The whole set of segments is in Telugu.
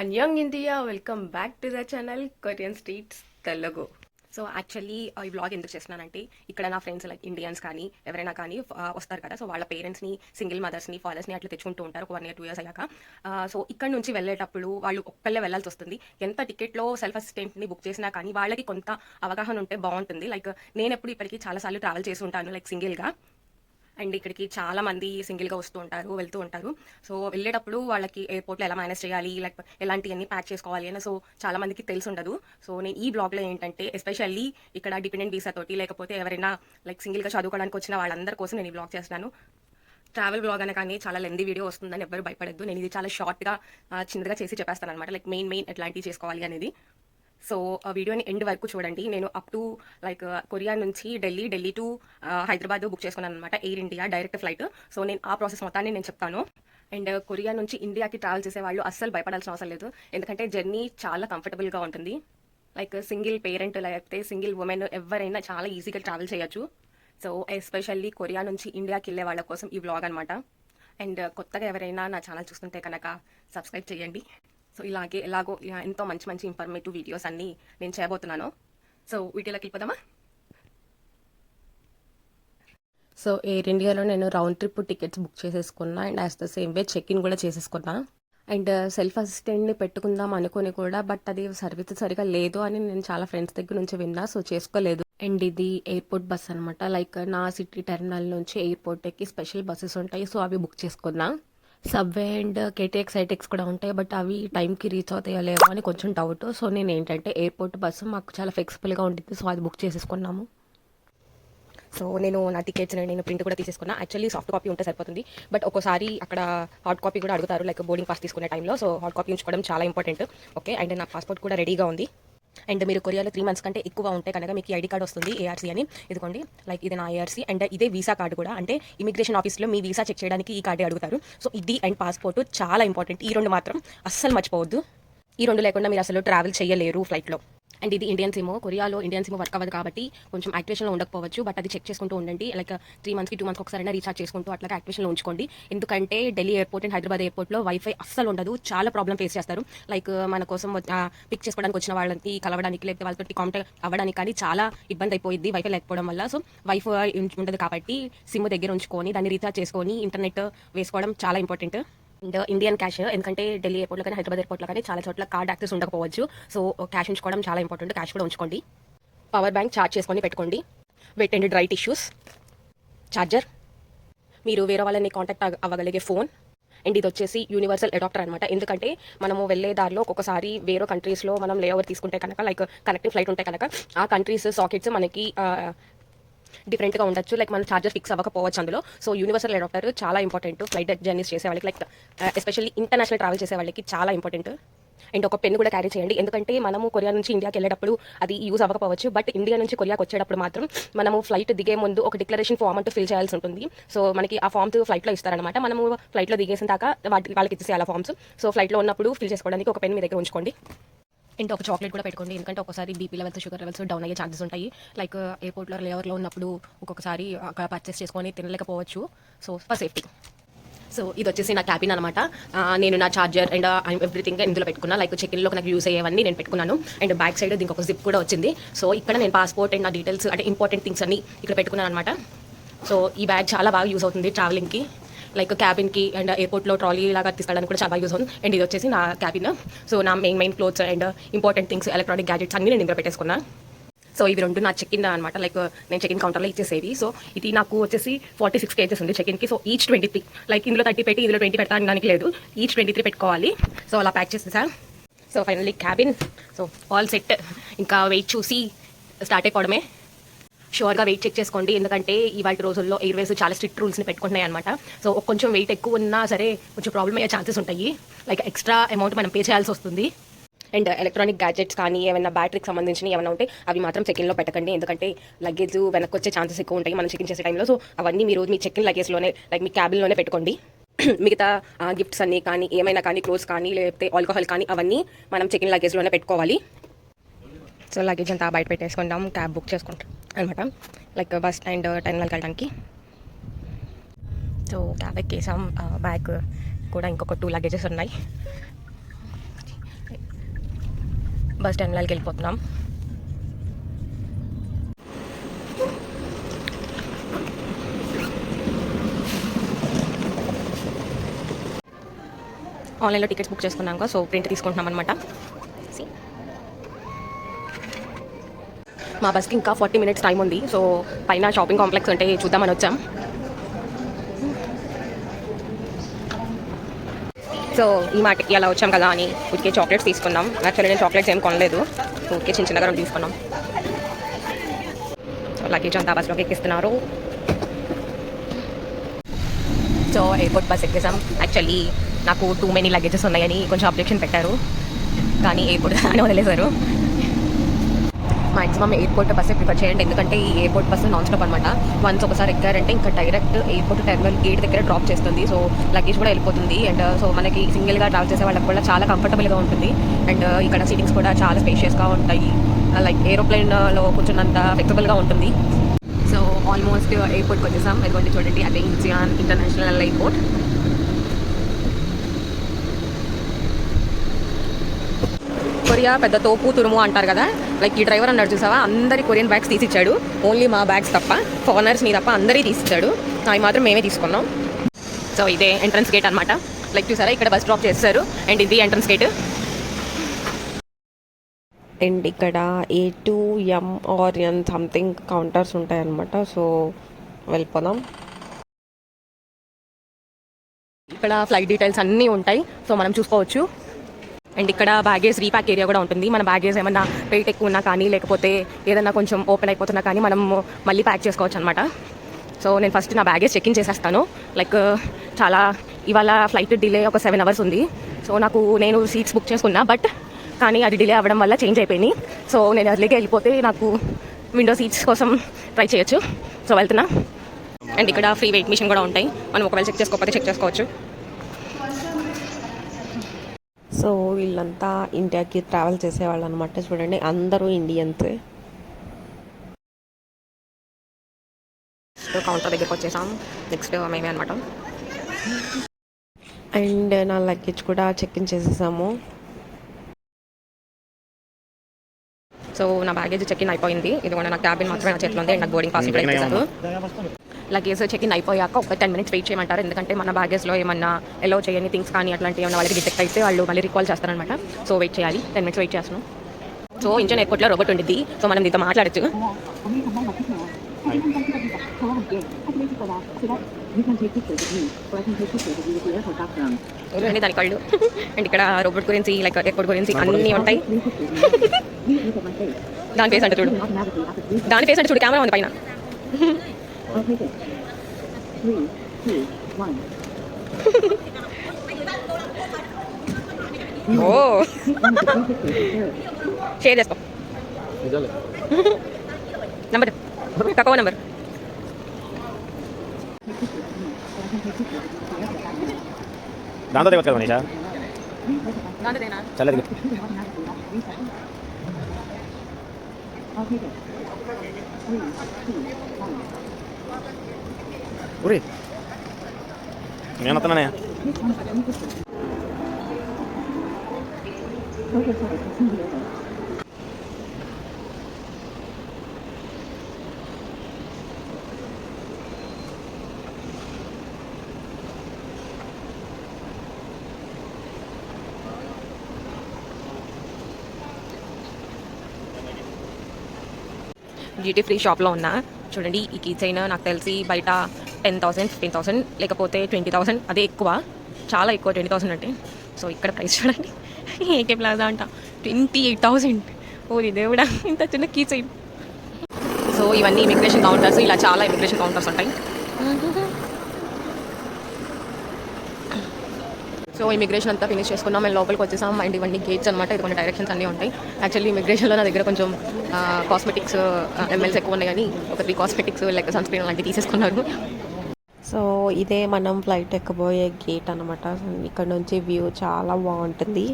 అన్యాంగ్ India welcome back to the channel Korean streets Telugu. So actually ఈ వ్లాగ్ ఎందుకు చేస్తున్నానంటే ఇక్కడ నా ఫ్రెండ్స్ లైక్ ఇండియన్స్ కానీ ఎవరైనా కానీ వస్తారు కదా. సో వాళ్ళ పేరెంట్స్ని, సింగిల్ మదర్స్ని, ఫాదర్స్ని అట్లా తెచ్చుకుంటూ ఉంటారు ఒక 1 year 2 years అయ్యాక. సో ఇక్కడ నుంచి వెళ్ళేటప్పుడు వాళ్ళు ఒక్కళ్ళే వెళ్ళాల్సి వస్తుంది. ఎంత టికెట్లో సెల్ఫ్ అసిస్టెంట్ని బుక్ చేసినా కానీ వాళ్ళకి కొంత అవగాహన ఉంటే బాగుంటుంది. లైక్ నేను ఎప్పుడు ఇప్పటికీ చాలాసార్లు ట్రావెల్ చేసి ఉంటాను లైక్ సింగిల్గా. అండ్ ఇక్కడికి చాలా మంది సింగిల్గా వస్తూ ఉంటారు, వెళ్తూ ఉంటారు. సో వెళ్ళేటప్పుడు వాళ్ళకి ఎయిర్పోర్ట్లో ఎలా మేనేజ్ చేయాలి, లైక్ ఎలాంటివన్నీ ప్యాక్ చేసుకోవాలి అని సో చాలా మందికి తెలిసి ఉండదు. సో నేను ఈ బ్లాగ్లో ఏంటంటే ఎస్పెషల్లీ ఇక్కడ డిపెండెంట్ వీసా తోటి లేకపోతే ఎవరైనా లైక్ సింగిల్గా చదువుకోవడానికి వచ్చిన వాళ్ళందరి కోసం నేను ఈ బ్లాగ్ చేస్తున్నాను. ట్రావెల్ బ్లాగ్ అనగానే చాలా లెందీ వీడియో వస్తుందని ఎవరు భయపడద్దు. నేను ఇది చాలా షార్ట్గా చిన్నగా చేసి చెప్పేస్తాను అనమాట. లైక్ మెయిన్ ఎట్లాంటివి చేసుకోవాలి అనేది. సో ఆ వీడియోని ఎండ్ వరకు చూడండి. నేను అప్ టు లైక్ కొరియా నుంచి ఢిల్లీ టు హైదరాబాద్ బుక్ చేసుకున్నాను అనమాట, air India direct flight. So నేను ఆ ప్రాసెస్ మొత్తాన్ని నేను చెప్తాను. అండ్ కొరియా నుంచి ఇండియాకి ట్రావెల్ చేసే వాళ్ళు అస్సలు భయపడాల్సిన అవసరం లేదు, ఎందుకంటే జర్నీ చాలా కంఫర్టబుల్గా ఉంటుంది. లైక్ సింగిల్ పేరెంట్ లేకపోతే సింగిల్ ఉమెన్ ఎవరైనా చాలా ఈజీగా ట్రావెల్ చేయొచ్చు. సో ఎస్పెషల్లీ కొరియా నుంచి ఇండియాకి వెళ్ళే వాళ్ళ కోసం ఈ వ్లాగ్ అనమాట. అండ్ కొత్తగా ఎవరైనా నా ఛానల్ చూస్తుంటే కనుక సబ్స్క్రైబ్ చేయండి. సో ఎలాగో ఎంతో మంచి ఇన్ఫర్మేటివ్ వీడియోస్ అన్నీ నేను చేయబోతున్నాను. సో వీటిలోకి వెళ్ళిపోదామా. సో ఎయిర్ ఇండియాలో నేను రౌండ్ ట్రిప్ టికెట్స్ బుక్ చేసేసుకున్నా and as the same way check in కూడా చేసేసుకున్నా. అండ్ సెల్ఫ్ అసిస్టెంట్ని పెట్టుకుందాం అనుకుని కూడా బట్ అది సర్వీస్ సరిగా లేదు అని నేను చాలా ఫ్రెండ్స్ దగ్గర నుంచి విన్నా, సో చేసుకోలేదు. అండ్ ఇది ఎయిర్పోర్ట్ బస్ అనమాట. లైక్ నా సిటీ టెర్మినల్ నుంచి ఎయిర్పోర్ట్ ఎక్కి స్పెషల్ బస్సెస్ ఉంటాయి, సో అవి బుక్ చేసుకున్నా. సబ్వే అండ్ కేటీఎక్స్ ఐటెక్స్ కూడా ఉంటాయి, బట్ అవి టైంకి రీచ్ అవుతాయో లేవో అని కొంచెం డౌట్. సో నేను ఏంటంటే ఎయిర్పోర్ట్ బస్సు మాకు చాలా ఫ్లెక్సిబుల్గా ఉంటుంది, సో అది బుక్ చేసేసుకున్నాము. సో నా టికెట్స్ నేను ప్రింట్ కూడా తీసేసుకున్నా. యాక్చువల్లీ సాఫ్ట్ కాపీ ఉంటే సరిపోతుంది, బట్ ఒక్కోసారి అక్కడ హార్డ్ కాపీ కూడా అడుగుతారు లైక్ బోర్డింగ్ పాస్ తీసుకునే టైంలో. సో హార్డ్ కాపీ ఉంచుకోవడం చాలా ఇంపార్టెంట్. ఓకే, అండ్ నా పాస్పోర్ట్ కూడా రెడీగా ఉంది. అండ్ మీరు కొరియాలో 3 months కంటే ఎక్కువ ఉంటే కనుక మీకు ఐడి కార్డ్ వస్తుంది, ఏఆర్సీ అని. ఇదిగోండి, లైక్ ఇది నా ఏఆర్సీ అండ్ ఇదే వీసా కార్డు కూడా. అంటే ఇమిగ్రేషన్ ఆఫీస్లో మీ వీసా చెక్ చేయడానికి ఈ కార్డే అడుగుతారు. సో ఇది అండ్ పాస్పోర్ట్ చాలా ఇంపార్టెంట్. ఈ 2 మాత్రం అస్సలు మర్చిపోవద్దు. ఈ 2 లేకుండా మీరు అసలు ట్రావెల్ చేయలేరు ఫ్లైట్లో. అండ్ ఇది ఇండియన్ సిమ్. కొరియాలో ఇండియన్ సిమ్ వర్క్ అవ్వదు కాబట్టి కొంచెం యాక్టివేషన్లో ఉండకపోవచ్చు, బట్ అది చెక్ చేసుకుంటూ ఉండండి. లైక్ 3 months 2 months ఒకసారైనా రీఛార్జ్ చేసుకుంటూ అట్లా యాక్టివేషన్లో ఉంచుకోండి. ఎందుకంటే ఢిల్లీ ఎయిర్పోర్ట్ అండ్ హైదరాబాద్ ఎయిర్పోర్ట్లో వైఫై అస్సలు ఉండదు, చాలా ప్రాబ్లం ఫేస్ చేస్తారు. లైక్ మన కోసం పిక్ చేసుకోవడానికి వచ్చిన వాళ్ళకి కలవడానికి లేకపోతే వాళ్ళతో కాంటాక్ట్ అవ్వడానికి కానీ చాలా ఇబ్బంది అయిపోయింది వైఫై లేకపోవడం వల్ల. సో వైఫై ఉండదు కాబట్టి సిమ్ దగ్గర ఉంచుకొని దాన్ని రీఛార్జ్ చేసుకొని ఇంటర్నెట్ వేసుకోవడం చాలా ఇంపార్టెంట్. అండ్ ఇండియన్ క్యాష్, ఎందుకంటే ఢిల్లీ ఎయిర్పోర్ట్లో కానీ హైదరాబాద్ ఎయిర్పోర్ట్లో కానీ చాలా చోట్ల కార్డ్ యాక్సెస్ ఉండకపోవచ్చు. సో క్యాష్ ఉంచుకోవడం చాలా ఇంపార్టెంట్, క్యాష్ కూడా ఉంచుకోండి. పవర్ బ్యాంక్ ఛార్జ్ చేసుకొని పెట్టుకోండి. Wet and dry tissues, charger, మీరు వేరే వాళ్ళని కాంటాక్ట్ అవ్వగలిగే ఫోన్. అండ్ ఇది వచ్చేసి యూనివర్సల్ అడాప్టర్ అనమాట. ఎందుకంటే మనము వెళ్ళే దారిలో ఒక్కొక్కసారి వేరే కంట్రీస్లో మనం లేఓవర్ తీసుకుంటే కనుక లైక్ కనెక్టింగ్ ఫ్లైట్ ఉంటే కనుక ఆ కంట్రీస్ సాకెట్స్ మనకి డిఫరెంట్గా ఉండొచ్చు, లైక్ మన ఛార్జర్ ఫిక్స్ అవ్వకపోవచ్చు అందులో. సో యూనివర్సల్ అడాప్టర్ చాలా ఇంపార్టెంట్ ఫ్లైట్ జర్నీస్ చేసే వాళ్ళకి, లైక్ ఎస్పెషల్లీ ఇంటర్నేషనల్ ట్రావెల్ చేసే వాళ్ళకి చాలా ఇంపార్టెంట్. అండ్ ఒక పెన్ కూడా క్యారీ చేయండి, ఎందుకంటే మనము కొరియా నుంచి ఇండియాకి వెళ్ళేటప్పుడు అది యూజ్ అవ్వకపోవచ్చు, బట్ ఇండియా నుంచి కొరియాకి వచ్చేటప్పుడు మాత్రం మనము ఫ్లైట్ దిగే ముందు ఒక డిక్లరేషన్ ఫామ్ అంటూ ఫిల్ చేయాల్సి ఉంటుంది. సో మనకి ఆ ఫామ్స్ ఫ్లైట్లో ఇస్తారనమాట. మనము ఫ్లైట్లో దిగేసిన దాకా వాళ్ళకి ఇచ్చేయాలి ఆ ఫామ్స్. సో ఫ్లైట్లో ఉన్నప్పుడు ఫిల్ చేసుకోవడానికి ఒక పెన్ మీ దగ్గర ఉంచుకోండి. అండ్ ఒక చాక్లెట్ కూడా పెట్టుకోండి, ఎందుకంటే ఒకసారి BP levels, sugar levels down అయ్యే ఛాన్సెస్ ఉంటాయి. లైక్ ఎయిర్పోర్ట్లో లేవర్లో ఉన్నప్పుడు ఒక్కొక్కసారి అక్కడ పర్చేస్ చేసుకొని తినలేకపోవచ్చు. So for safety. సో ఇది వచ్చేసి నా క్యాబిన్ అనమాట. నేను నా ఛార్జర్ అండ్ ఎవ్రీథింగ్ ఇందులో పెట్టుకున్నా. లైక్ చెక్ ఇన్లో నాకు యూస్ అయ్యేవన్నీ నేను పెట్టుకున్నాను. అండ్ బ్యాక్ సైడ్ దీనికి ఒక జిప్ కూడా వచ్చింది. సో ఇక్కడ నేను పాస్పోర్ట్ అండ్ నా డీటెయిల్స్ అంటే ఇంపార్టెంట్ థింగ్స్ అన్ని ఇక్కడ పెట్టుకున్నాను అనమాట. సో ఈ బ్యాగ్ చాలా బాగా యూస్ అవుతుంది ట్రావెలింగ్కి, లైక్ క్యాబిన్కి అండ్ ఎయిర్పోర్ట్లో ట్రాలీ లాగా తీసుకెళ్ళడానికి కూడా చాలా బాగా యూస్ అవుతుంది. అండ్ ఇది వచ్చేసి నా క్యాబిన్. సో నా main clothes and important things, electronic gadgets అన్ని నేను ఇందులో పెట్టేసుకున్నా. సో ఇవి 2 నా చెక్ ఇన్ అనమాట, లైక్ నేను చెక్ ఇన్ కౌంటర్లో ఇచ్చేసేవి. సో ఇది నాకు వచ్చేసి 46 kgs ఉంది చెక్ ఇన్కి. సో ఈచ్ 23, లైక్ ఇందులో 30 పెట్టి ఇందులో 20 పెడతా అనడానికి లేదు, ఈచ్ 23 పెట్టుకోవాలి. సో అలా ప్యాక్ చేసేసా. So finally cabin. So all set. ఇంకా వెయిట్ చూసి స్టార్ట్ అయిపోవడమే. షూర్గా వెయిట్ చెక్ చేసుకోండి, ఎందుకంటే ఇవాళ రోజుల్లో ఎయిర్వేస్ చాలా స్ట్రిక్ట్ రూల్స్ని పెట్టుకుంటున్నాయి అనమాట. సో కొంచెం వెయిట్ ఎక్కువ ఉన్నా సరే కొంచెం ప్రాబ్లమ్ అయ్యే ఛాన్సెస్ ఉంటాయి, లైక్ ఎక్స్ట్రా అమౌంట్ మనం పే చేయాల్సి వస్తుంది. అండ్ ఎలక్ట్రానిక్ గ్యాజెట్స్ కానీ ఏమైనా బ్యాటరీకి సంబంధించిన ఏమైనా ఉంటే అవి మాత్రం చెకిన్లో పెట్టకండి, ఎందుకంటే లగేజ్ వెనక్కి వచ్చే ఛాన్సెస్ ఎక్కువ ఉంటాయి మనం చెకిన్ చేసే టైంలో. సో అవన్నీ మీరు మీ చెకిన్ లగేజ్లోనే లైక్ మీ క్యాబిన్లోనే పెట్టుకోండి. మిగతా గిఫ్ట్స్ అన్నీ కానీ ఏమైనా కానీ క్లోత్స్ కానీ లేకపోతే ఆల్కహాల్ కానీ అవన్నీ మనం చెకిన్ లగేజ్లోనే పెట్టుకోవాలి. సో లగేజ్ అంతా బయట పెట్టేసుకుంటాం, క్యాబ్ బుక్ చేసుకుంటాం అనమాట, లైక్ బస్ అండ్ టెర్మినల్కి వెళ్ళడానికి. So cab ఎక్కేసాం. బ్యాగ్ కూడా ఇంకొక 2 లగేజెస్ ఉన్నాయి. బస్ టెర్మినల్కి వెళ్ళిపోతున్నాం. ఆన్లైన్లో టికెట్స్ బుక్ చేసుకున్నాక సో ప్రింట్ తీసుకుంటున్నాం అనమాట. మా బస్కి ఇంకా 40 minutes టైం ఉంది. సో పైన షాపింగ్ కాంప్లెక్స్ ఉంటే చూద్దామని వచ్చాం. సో ఈ మాటకి అలా వచ్చాం కదా అని ఊరికే చాక్లెట్స్ తీసుకున్నాం. యాక్చువల్లీ నేను చాక్లెట్స్ ఏం కొనలేదు, ఊరికే చిన్న చిన్నగా తీసుకున్నాం. సో లగేజ్ అంతా బస్లోకి ఎక్కిస్తున్నారు. సో ఎయిర్పోర్ట్ బస్ ఎక్కేసాం. యాక్చువల్లీ నాకు టూ మెనీ లగేజెస్ ఉన్నాయని కొంచెం అబ్జెక్షన్ పెట్టారు, కానీ ఎయిర్పోర్ట్ అని వదిలేశారు. మాక్సిమం ఎయిర్పోర్ట్ బస్సే ప్రిఫర్ చేయండి, ఎందుకంటే ఈ ఎయిర్పోర్ట్ బస్సు నాన్ స్టాప్ అనమాట. వన్స్ ఒకసారి ఎక్కారంటే ఇంకా డైరెక్ట్ ఎయిర్పోర్ట్ టెర్మినల్ గేట్ దగ్గర డ్రాప్ చేస్తుంది. సో లగేజ్ కూడా వెళ్ళిపోతుంది. అండ్ సో మనకి సింగిల్గా ట్రావెల్ చేసే వాళ్ళకి కూడా చాలా కంఫర్టబుల్గా ఉంటుంది. అండ్ ఇక్కడ సీటింగ్స్ కూడా చాలా స్పేషియస్గా ఉంటాయి, లైక్ ఏరోప్లేన్లో కూర్చున్నంత ఫ్లెక్సిబుల్గా ఉంటుంది. సో ఆల్మోస్ట్ ఎయిర్పోర్ట్కి వచ్చేసాం. ఎదుగుండి చూడండి, అదే ఇంచియాన్ ఇంటర్నేషనల్ ఎయిర్పోర్ట్. కొరియా పెద్ద తోపు తురుము అంటారు కదా, లైక్ ఈ డ్రైవర్ అన్నాడు చూసావా, అందరి కొరియన్ బ్యాగ్స్ తీసిచ్చాడు. ఓన్లీ మా బ్యాగ్స్ తప్ప, ఫారినర్స్ని తప్ప అందరి తీసిచ్చాడు. అవి మాత్రం మేమే తీసుకున్నాం. సో ఇదే ఎంట్రన్స్ గేట్ అనమాట. లైక్ చూసారా, ఇక్కడ బస్ డ్రాప్ చేస్తారు అండ్ ఇది ఎంట్రన్స్ గేట్. అండ్ ఇక్కడ A2, M or N something counters ఉంటాయన్నమాట. సో వెళ్ళిపోదాం. ఇక్కడ ఫ్లైట్ డీటెయిల్స్ అన్నీ ఉంటాయి, సో మనం చూసుకోవచ్చు. అండ్ ఇక్కడ బ్యాగేజ్ రీప్యాక్ ఏరియా కూడా ఉంటుంది. మన బ్యాగేజ్ ఏమన్నా వెయిట్ ఎక్కువ ఉన్నా కానీ, లేకపోతే ఏదన్నా కొంచెం ఓపెన్ అయిపోతున్నా కానీ మనం మళ్ళీ ప్యాక్ చేసుకోవచ్చు అనమాట. సో నేను ఫస్ట్ నా బ్యాగేజ్ చెక్ ఇన్ చేసేస్తాను. లైక్ చాలా ఇవాళ ఫ్లైట్ డిలే ఒక 7 hours ఉంది. సో నేను సీట్స్ బుక్ చేసుకున్నా, బట్ కానీ అది డిలే అవ్వడం వల్ల చేంజ్ అయిపోయినాయి. సో నేను అర్లీగా వెళ్ళిపోతే నాకు విండో సీట్స్ కోసం ట్రై చేయొచ్చు. సో వెళ్తున్నా. అండ్ ఇక్కడ ఫ్రీ వెయిట్ మిషన్ కూడా ఉంటాయి, మనం ఒకవేళ చెక్ చేసుకోకపోతే చెక్ చేసుకోవచ్చు. సో వీళ్ళంతా ఇండియాకి ట్రావెల్ చేసేవాళ్ళు అనమాట. చూడండి, అందరూ ఇండియన్స్. కౌంటర్ దగ్గరికి వచ్చేసాం. నెక్స్ట్ మేమే అనమాట. అండ్ నా లగేజ్ కూడా చెక్ ఇన్ చేసేసాము. సో నా బ్యాగేజ్ చెక్ ఇన్ అయిపోయింది. ఇది కూడా నా క్యాబిన్ మాత్రమే నా చేతిలో ఉంది. అండ్ నాకు బోర్డింగ్ పాస్ కూడా ఇచ్చేసారు. లగేజ్ చెక్ ఇన్ అయిపోయాక ఒక 10 minutes వెయిట్ చేయమంటారు, ఎందుకంటే మన బ్యాగేజ్లో ఏమన్నా ఎలో చేయని థింగ్స్ కానీ అట్లాంటివి ఏమన్నా వాళ్ళకి డిటెక్ట్ అయితే వాళ్ళు మళ్ళీ రికాల్ చేస్తారనమాట. సో వెయిట్ చేయాలి. 10 minutes వెయిట్ చేస్తున్నాం. సో ఇండియన్ ఎయిర్పోర్ట్లో రోబోట్ ఉంటుంది, సో మనం దీంతో మాట్లాడచ్చు. చూడండి దాని కళ్ళు. అండ్ ఇక్కడ రోబోట్ గురించి, లైక్ ఎయిర్పోర్ట్ గురించి అన్నీ ఉంటాయి. దాని ఫేస్ అంటే చూడు, కెమెరా ఉంది పైన. ఓ షేర్ చేసుకో. నంబర్ తక్కువ నంబర్. దాంతో దిగొచ్చు కదా మనీషా. చల్లది ఊరి నేను వస్తున్నానే. డ్యూటీ ఫ్రీ షాప్లో ఉన్నా. చూడండి, ఈ కీ చైన్ నాకు తెలిసి బయట 10,000, 15,000 లేకపోతే 20,000, అదే ఎక్కువ, చాలా ఎక్కువ 20,000 అంటే. సో ఇక్కడ ప్రైస్ చూడండి, ఏకే ప్లాజా అంట 28,000. ఓ దేవుడా, ఇంత చిన్న కీ చైన్. సో ఇవన్నీ ఇమిగ్రేషన్ కౌంటర్స్, ఇలా చాలా ఇమిగ్రేషన్ కౌంటర్స్ ఉంటాయి. సో ఇమిగ్రేషన్ అంతా ఫినిష్ చేసుకున్నాం, మేము లోపలికి వచ్చేసాం. అండ్ ఇవన్నీ గేట్స్ అనమాట, ఇది కొన్ని డైరెక్షన్స్ అన్నీ ఉంటాయి. యాక్చువల్లీ ఇమిగ్రేషన్లో నా దగ్గర కొంచెం కాస్మెటిక్స్ ఎంఎల్స్ ఎక్కువ ఉన్నాయి, కానీ ఒక 3 కాస్మెటిక్స్ లైక్ సన్ స్క్రీన్ లాంటివి తీసేసుకున్నారు. సో ఇదే మనం ఫ్లైట్ ఎక్కబోయే గేట్ అనమాట. ఇక్కడ నుంచి వ్యూ చాలా బాగుంటుంది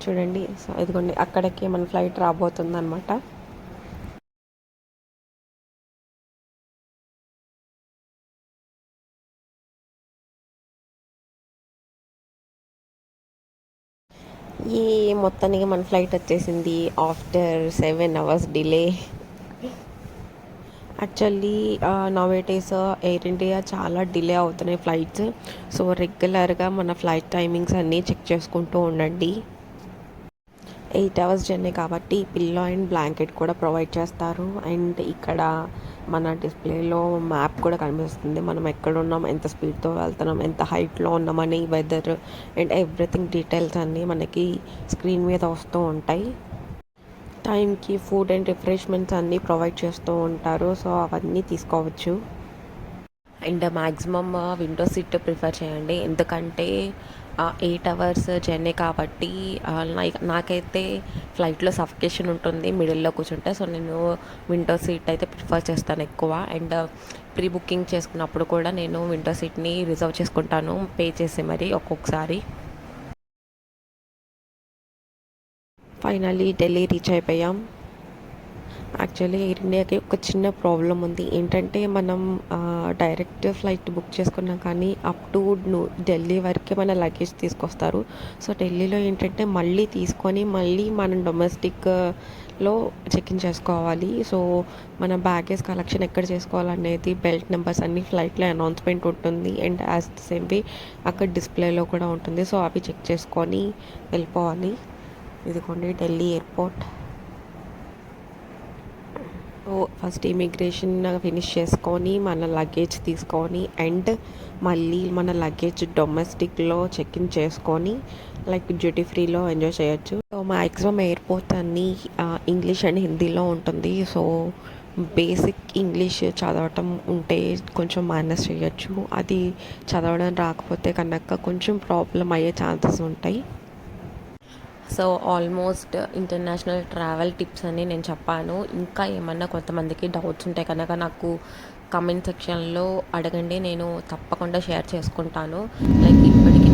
చూడండి. సో ఇదిగోండి, అక్కడికి మన ఫ్లైట్ రాబోతుంది అనమాట. ఈ మొత్తానికి మన ఫ్లైట్ వచ్చేసింది after 7 hours delay. Actually nowadays air India చాలా డిలే అవుతున్నాయి ఫ్లైట్స్. సో రెగ్యులర్గా మన ఫ్లైట్ టైమింగ్స్ అన్నీ చెక్ చేసుకుంటూ ఉండండి. 8 hours జర్నీ కాబట్టి పిల్లో అండ్ బ్లాంకెట్ కూడా ప్రొవైడ్ చేస్తారు. అండ్ ఇక్కడ మన డిస్ప్లేలో మ్యాప్ కూడా కనిపిస్తుంది. మనం ఎక్కడ ఉన్నాం, ఎంత స్పీడ్తో వెళ్తున్నాం, ఎంత హైట్లో ఉన్నామని, వెదర్ అండ్ ఎవ్రీథింగ్ డీటెయిల్స్ అన్నీ మనకి స్క్రీన్ మీద వస్తూ ఉంటాయి. టైంకి ఫుడ్ అండ్ రిఫ్రెష్మెంట్స్ అన్నీ ప్రొవైడ్ చేస్తూ ఉంటారు. సో అవన్నీ తీసుకోవచ్చు. And maximum window seat prefer చేయండి. ఎందుకంటే 8 hours జర్నీ కాబట్టి నాకైతే ఫ్లైట్లో సఫికేషన్ ఉంటుంది మిడిల్లో కూర్చుంటే. సో నేను విండో సీట్ అయితే ప్రిఫర్ చేస్తాను ఎక్కువ. అండ్ ప్రీ బుకింగ్ చేసుకున్నప్పుడు కూడా నేను విండో సీట్ని రిజర్వ్ చేసుకుంటాను పే చేసి మరి ఒక్కొక్కసారి. ఫైనల్లీ ఢిల్లీ రీచ్ అయిపోయాం. యాక్చువల్లీ ఎయిర్ ఇండియాకి ఒక చిన్న ప్రాబ్లం ఉంది. ఏంటంటే మనం డైరెక్ట్ ఫ్లైట్ బుక్ చేసుకున్నాం కానీ అప్ టు ఢిల్లీ వరకే మన లగేజ్ తీసుకొస్తారు. సో ఢిల్లీలో ఏంటంటే మళ్ళీ తీసుకొని మళ్ళీ మనం డొమెస్టిక్లో చెక్ ఇన్ చేసుకోవాలి. సో మన బ్యాగేజ్ కలెక్షన్ ఎక్కడ చేసుకోవాలనేది బెల్ట్ నెంబర్స్ అన్ని ఫ్లైట్లో అనౌన్స్మెంట్ ఉంటుంది. అండ్ యాజ్ ద సేమ్ వే అక్కడ డిస్ప్లేలో కూడా ఉంటుంది. సో అవి చెక్ చేసుకొని వెళ్ళిపోవాలి. ఇదిగోండి Delhi airport. So first immigration finish చేసుకొని మన లగేజ్ తీసుకొని అండ్ మళ్ళీ మన లగేజ్ డొమెస్టిక్లో చెక్ ఇన్ చేసుకొని లైక్ డ్యూటీ ఫ్రీలో ఎంజాయ్ చేయొచ్చు. సో మ్యాక్సిమం ఎయిర్పోర్ట్ అన్నీ ఇంగ్లీష్ అండ్ హిందీలో ఉంటుంది. సో బేసిక్ ఇంగ్లీష్ చదవటం ఉంటే కొంచెం మేనేజ్ చేయొచ్చు. అది చదవడం రాకపోతే కనుక కొంచెం ప్రాబ్లం అయ్యే ఛాన్సెస్ ఉంటాయి. So almost international travel tips అని నేను చెప్పాను. ఇంకా ఏమన్నా కొంతమందికి డౌట్స్ ఉంటే కనుక నాకు కమెంట్ సెక్షన్లో అడగండి, నేను తప్పకుండా షేర్ చేసుకుంటాను. లైక్ ఇప్పటికీ